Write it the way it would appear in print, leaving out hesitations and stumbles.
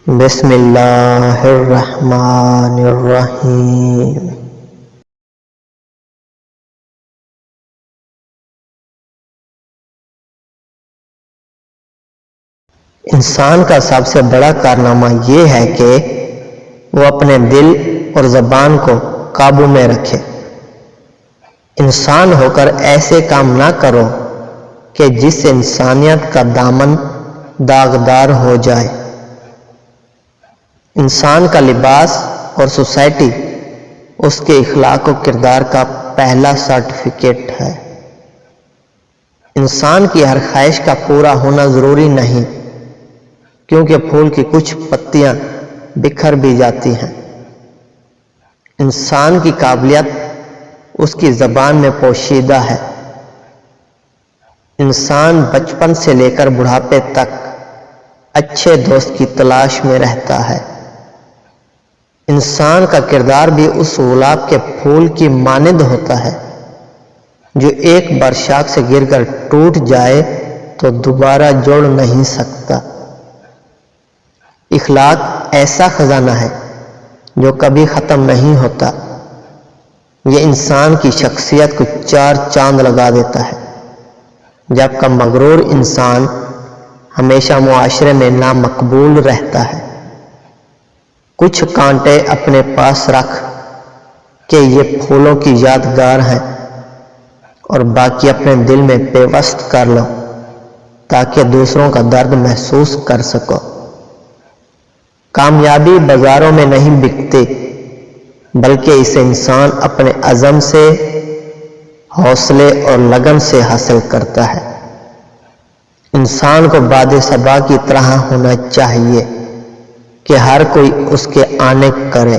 بسم اللہ الرحمن الرحیم۔ انسان کا سب سے بڑا کارنامہ یہ ہے کہ وہ اپنے دل اور زبان کو قابو میں رکھے۔ انسان ہو کر ایسے کام نہ کرو کہ جس سے انسانیت کا دامن داغدار ہو جائے۔ انسان کا لباس اور سوسائٹی اس کے اخلاق و کردار کا پہلا سرٹیفکیٹ ہے۔ انسان کی ہر خواہش کا پورا ہونا ضروری نہیں، کیونکہ پھول کی کچھ پتیاں بکھر بھی جاتی ہیں۔ انسان کی قابلیت اس کی زبان میں پوشیدہ ہے۔ انسان بچپن سے لے کر بڑھاپے تک اچھے دوست کی تلاش میں رہتا ہے۔ انسان کا کردار بھی اس گلاب کے پھول کی مانند ہوتا ہے جو ایک بار شاخ سے گر کر ٹوٹ جائے تو دوبارہ جڑ نہیں سکتا۔ اخلاق ایسا خزانہ ہے جو کبھی ختم نہیں ہوتا۔ یہ انسان کی شخصیت کو چار چاند لگا دیتا ہے، جبکہ مغرور انسان ہمیشہ معاشرے میں نامقبول رہتا ہے۔ کچھ کانٹے اپنے پاس رکھ کہ یہ پھولوں کی یادگار ہیں، اور باقی اپنے دل میں پیوست کر لو تاکہ دوسروں کا درد محسوس کر سکو۔ کامیابی بازاروں میں نہیں بکتی، بلکہ اسے انسان اپنے عزم سے، حوصلے اور لگن سے حاصل کرتا ہے۔ انسان کو باد صبا کی طرح ہونا چاہیے کہ ہر کوئی اس کے آنے کرے۔